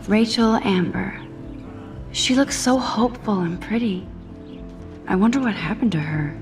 Rachel Amber. She looks so hopeful and pretty. I wonder what happened to her.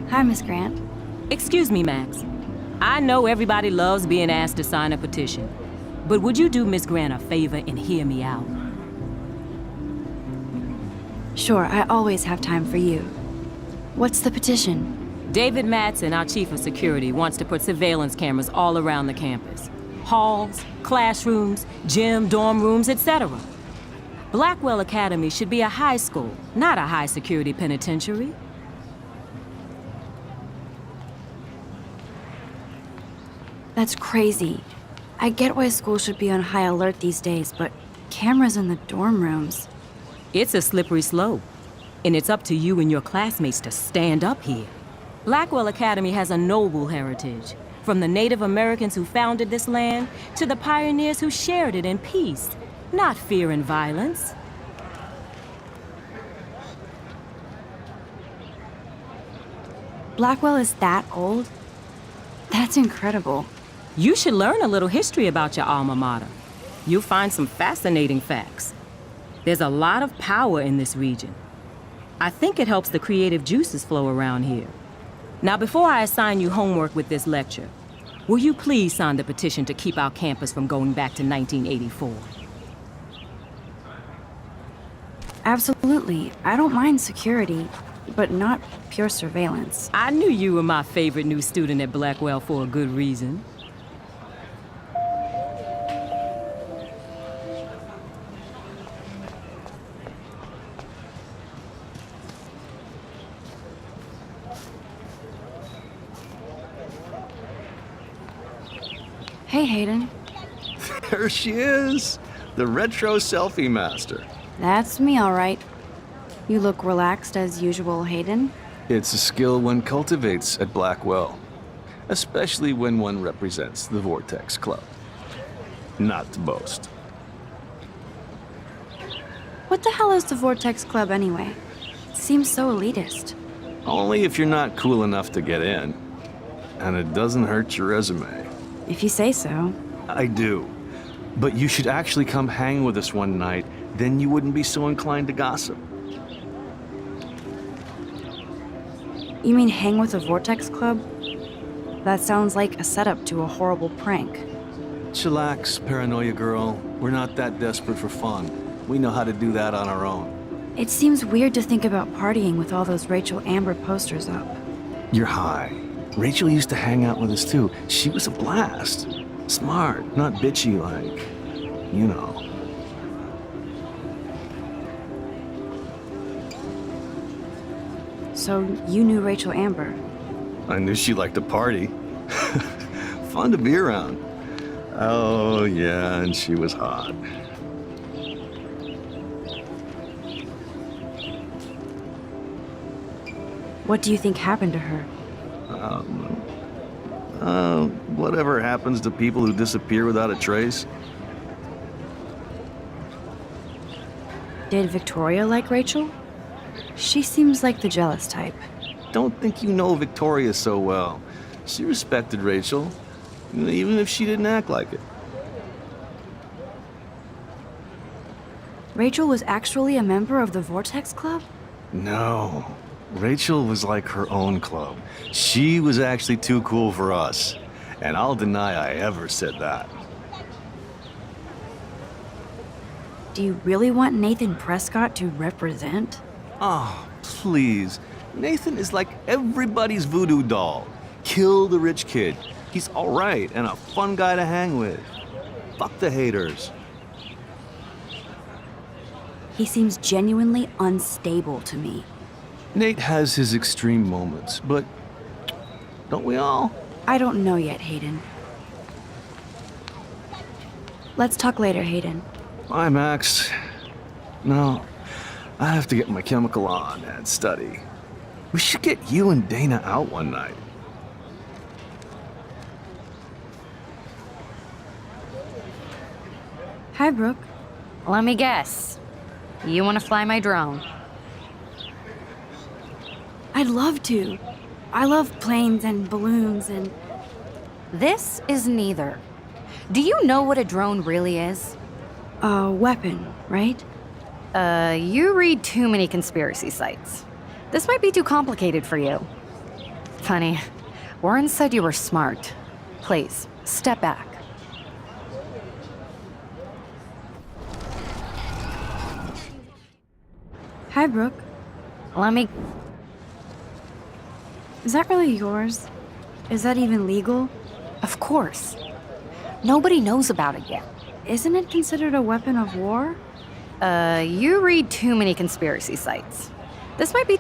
Hi, Miss Grant. Excuse me, Max. I know everybody loves being asked to sign a petition, but would you do Miss Grant a favor and hear me out? Sure, I always have time for you. What's the petition? David Madsen, our chief of security, wants to put surveillance cameras all around the campus. Halls, classrooms, gym, dorm rooms, etc. Blackwell Academy should be a high school, not a high-security penitentiary. That's crazy. I get why school should be on high alert these days, but cameras in the dorm rooms. It's a slippery slope, and it's up to you and your classmates to stand up here. Blackwell Academy has a noble heritage, from the Native Americans who founded this land to the pioneers who shared it in peace, not fear and violence. Blackwell is that old? That's incredible. You should learn a little history about your alma mater. You'll find some fascinating facts. There's a lot of power in this region. I think it helps the creative juices flow around here. Now, before I assign you homework with this lecture, will you please sign the petition to keep our campus from going back to 1984? Absolutely. I don't mind security, but not pure surveillance. I knew you were my favorite new student at Blackwell for a good reason. Hey, Hayden. There she is, the retro selfie master. That's me, all right. You look relaxed as usual, Hayden. It's a skill one cultivates at Blackwell, especially when one represents the Vortex Club. Not to boast. What the hell is the Vortex Club anyway? It seems so elitist. Only if you're not cool enough to get in. And it doesn't hurt your resume. If you say so. I do. But you should actually come hang with us one night, then you wouldn't be so inclined to gossip. You mean hang with the Vortex Club? That sounds like a setup to a horrible prank. Chillax, paranoia girl. We're not that desperate for fun. We know how to do that on our own. It seems weird to think about partying with all those Rachel Amber posters up. You're high. Rachel used to hang out with us too. She was a blast. Smart, not bitchy like, you know. So you knew Rachel Amber? I knew she liked to party. Fun to be around. Oh yeah, and she was hot. What do you think happened to her? Whatever happens to people who disappear without a trace. Did Victoria like Rachel? She seems like the jealous type. Don't think you know Victoria so well. She respected Rachel, even if she didn't act like it. Rachel was actually a member of the Vortex Club? No. Rachel was like her own club. She was actually too cool for us. And I'll deny I ever said that. Do you really want Nathan Prescott to represent? Oh, please. Nathan is like everybody's voodoo doll. Kill the rich kid. He's all right and a fun guy to hang with. Fuck the haters. He seems genuinely unstable to me. Nate has his extreme moments, but don't we all? I don't know yet, Hayden. Let's talk later, Hayden. Bye, Max. No, I have to get my chemical on and study. We should get you and Dana out one night. Hi, Brooke. Let me guess. You want to fly my drone? I'd love to. I love planes and balloons and... This is neither. Do you know what a drone really is? a weapon, right? You read too many conspiracy sites. This might be too complicated for you. Funny, Warren said you were smart. Please, step back. Hi, Brooke. Let me... Is that really yours? Is that even legal? Of course. Nobody knows about it yet. Isn't it considered a weapon of war? You read too many conspiracy sites. This might be...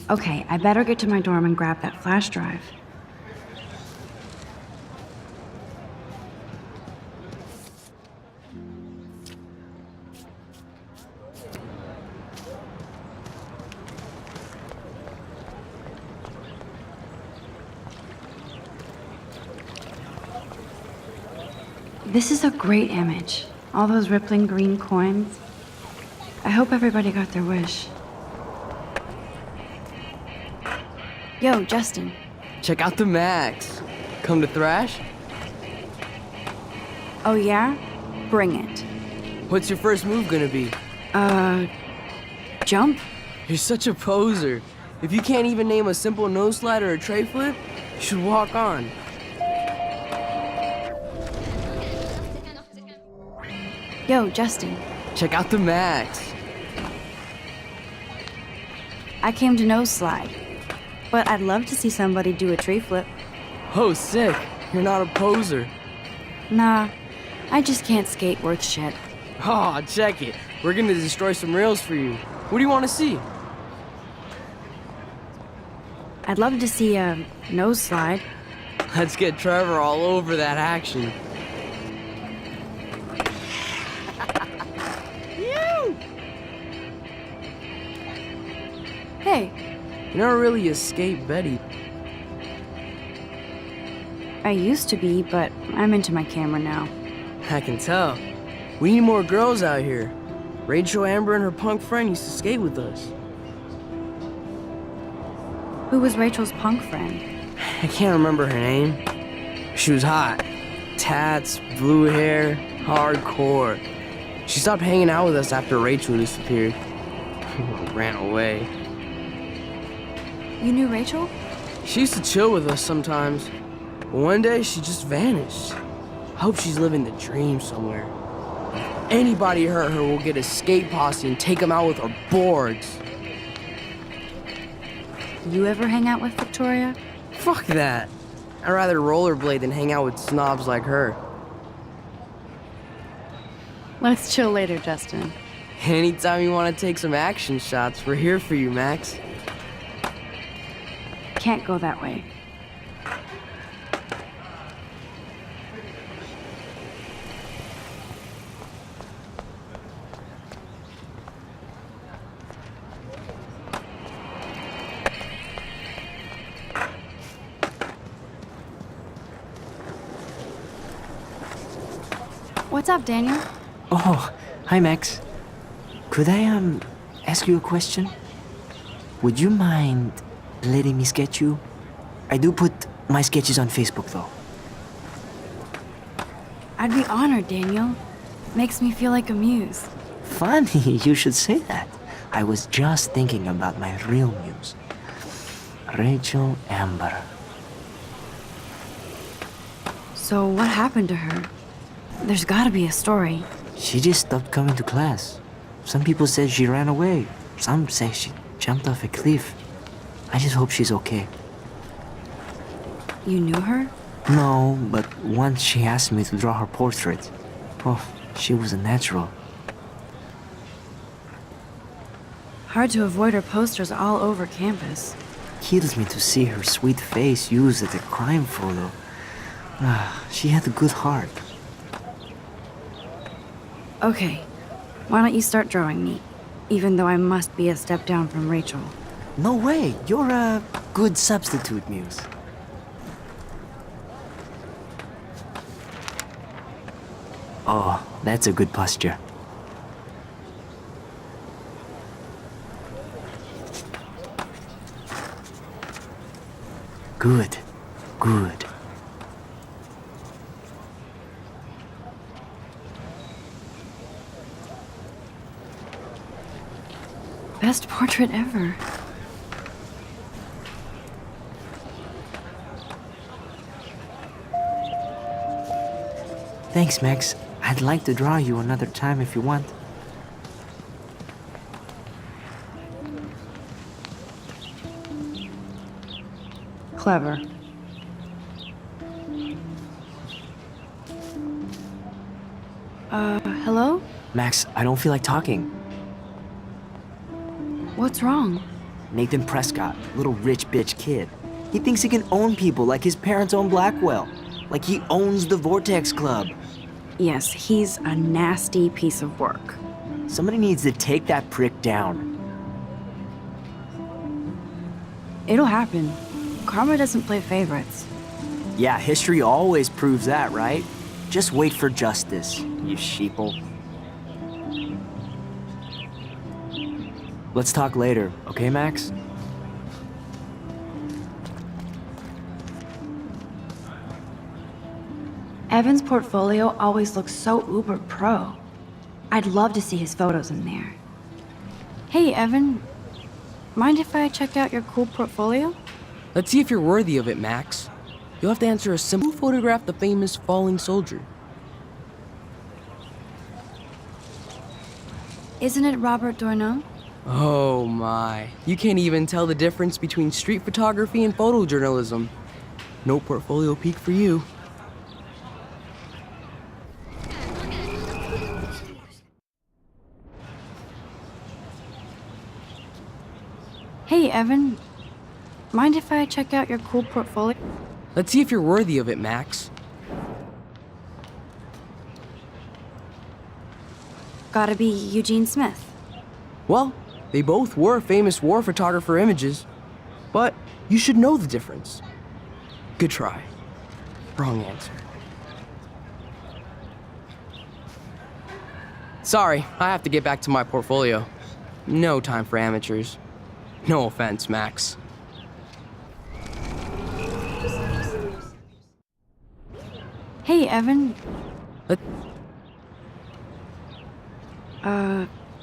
Okay, I better get to my dorm and grab that flash drive. This is a great image. All those rippling green coins. I hope everybody got their wish. Yo, Justin. Check out the Max. Come to thrash? Oh yeah? Bring it. What's your first move gonna be? Jump? You're such a poser. If you can't even name a simple nose slide or a tray flip, you should walk on. Yo, Justin. Check out the Max. I came to nose slide. But I'd love to see somebody do a tree flip. Oh, sick. You're not a poser. Nah, I just can't skate worth shit. Oh, check it. We're gonna destroy some rails for you. What do you want to see? I'd love to see a nose slide. Let's get Trevor all over that action. Hey, You never really escaped Betty. I used to be, but I'm into my camera now. I can tell. We need more girls out here. Rachel Amber and her punk friend used to skate with us. Who was Rachel's punk friend? I can't remember her name. She was hot. Tats, blue hair, hardcore. She stopped hanging out with us after Rachel disappeared. Ran away. You knew Rachel? She used to chill with us sometimes. But one day, she just vanished. I hope she's living the dream somewhere. If anybody hurt her, we'll get a skate posse and take them out with our boards. You ever hang out with Victoria? Fuck that. I'd rather rollerblade than hang out with snobs like her. Let's chill later, Justin. Anytime you want to take some action shots, we're here for you, Max. Can't go that way. What's up, Daniel? Oh, hi Max. Could I ask you a question? Would you mind letting me sketch you? I do put my sketches on Facebook though. I'd be honored, Daniel. Makes me feel like a muse. Funny, you should say that. I was just thinking about my real muse. Rachel Amber. So what happened to her? There's gotta be a story. She just stopped coming to class. Some people said she ran away. Some say she jumped off a cliff. I just hope she's okay. You knew her? No, but once she asked me to draw her portrait. Oh, she was a natural. Hard to avoid her posters all over campus. Kills me to see her sweet face used as a crime photo. She had a good heart. Okay, why don't you start drawing me? Even though I must be a step down from Rachel. No way, you're a good substitute, Muse. Oh, that's a good posture. Good, good. Best portrait ever. Thanks, Max. I'd like to draw you another time if you want. Clever. Hello? Max, I don't feel like talking. What's wrong? Nathan Prescott, little rich bitch kid. He thinks he can own people like his parents own Blackwell. Like he owns the Vortex Club. Yes, he's a nasty piece of work. Somebody needs to take that prick down. It'll happen. Karma doesn't play favorites. Yeah, history always proves that, right? Just wait for justice, you sheeple. Let's talk later, okay, Max? Evan's portfolio always looks so uber pro. I'd love to see his photos in there. Hey, Evan. Mind if I check out your cool portfolio? Let's see if you're worthy of it, Max. You'll have to answer a simple photograph the famous falling soldier. Isn't it Robert Doisneau? Oh my. You can't even tell the difference between street photography and photojournalism. No portfolio peek for you. Hey, Evan. Mind if I check out your cool portfolio? Let's see if you're worthy of it, Max. Gotta be Eugene Smith. Well, they both were famous war photographer images, but you should know the difference. Good try. Wrong answer. Sorry, I have to get back to my portfolio. No time for amateurs. No offense, Max. Hey, Evan. Let-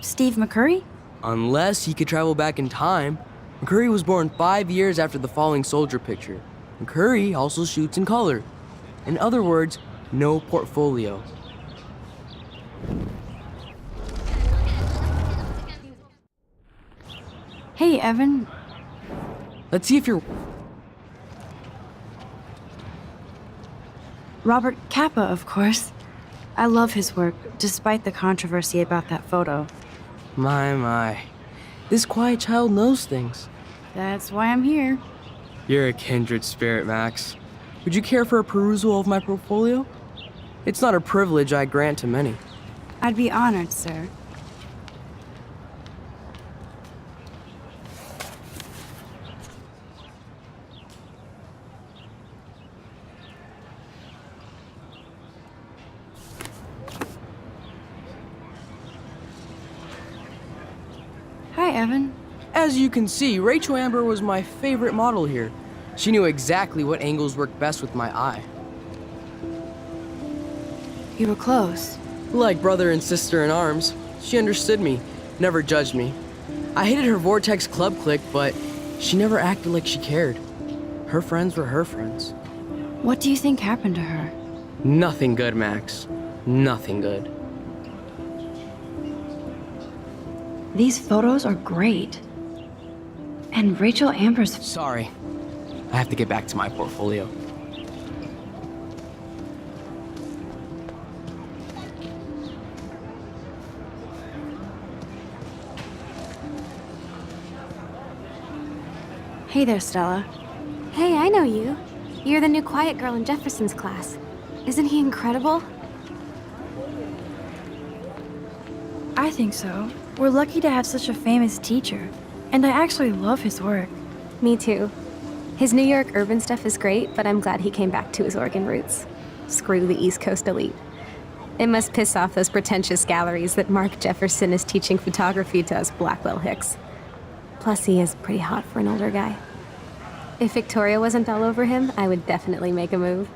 Steve McCurry? Unless he could travel back in time. McCurry was born 5 years after the falling soldier picture. McCurry also shoots in color. In other words, no portfolio. Hey, Evan. Let's see if you're... Robert Capa, of course. I love his work, despite the controversy about that photo. My. This quiet child knows things. That's why I'm here. You're a kindred spirit, Max. Would you care for a perusal of my portfolio? It's not a privilege I grant to many. I'd be honored, sir. Hi, Evan. As you can see, Rachel Amber was my favorite model here. She knew exactly what angles worked best with my eye. You were close. Like brother and sister in arms, she understood me, never judged me. I hated her Vortex Club clique, but she never acted like she cared. Her friends were her friends. What do you think happened to her? Nothing good, Max. Nothing good. These photos are great. And Rachel Amber's... Sorry. I have to get back to my portfolio. Hey there, Stella. Hey, I know you. You're the new quiet girl in Jefferson's class. Isn't he incredible? I think so. We're lucky to have such a famous teacher. And I actually love his work. Me too. His New York urban stuff is great, but I'm glad he came back to his Oregon roots. Screw the East Coast elite. It must piss off those pretentious galleries that Mark Jefferson is teaching photography to us Blackwell Hicks. Plus, he is pretty hot for an older guy. If Victoria wasn't all over him, I would definitely make a move.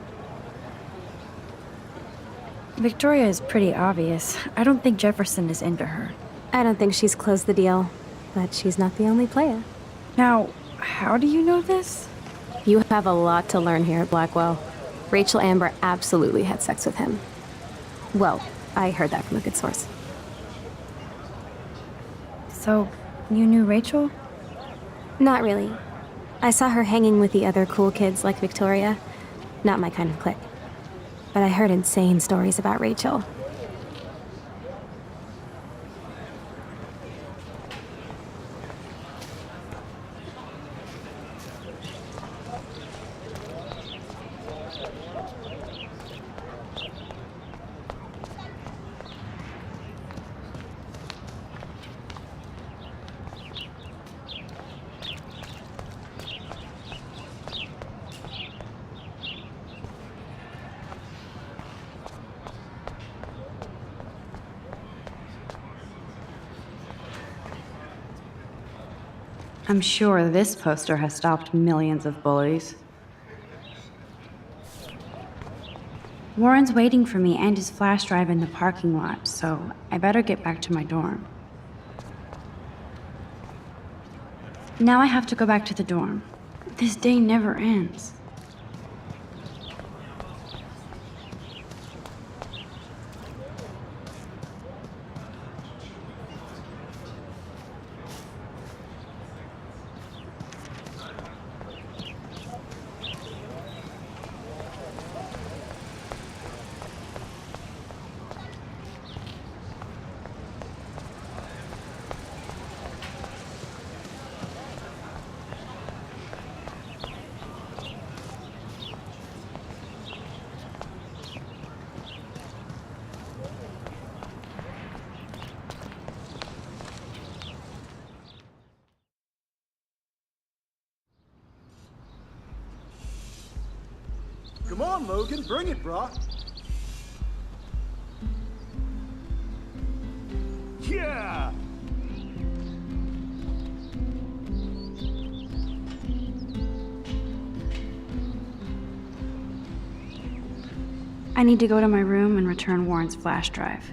Victoria is pretty obvious. I don't think Jefferson is into her. I don't think she's closed the deal, but she's not the only player. Now, how do you know this? You have a lot to learn here at Blackwell. Rachel Amber absolutely had sex with him. Well, I heard that from a good source. So, you knew Rachel? Not really. I saw her hanging with the other cool kids like Victoria. Not my kind of clique. But I heard insane stories about Rachel. I'm sure this poster has stopped millions of bullies. Warren's waiting for me and his flash drive in the parking lot, so I better get back to my dorm. Now I have to go back to the dorm. This day never ends. Come on, Logan, bring it, brah. Yeah! I need to go to my room and return Warren's flash drive.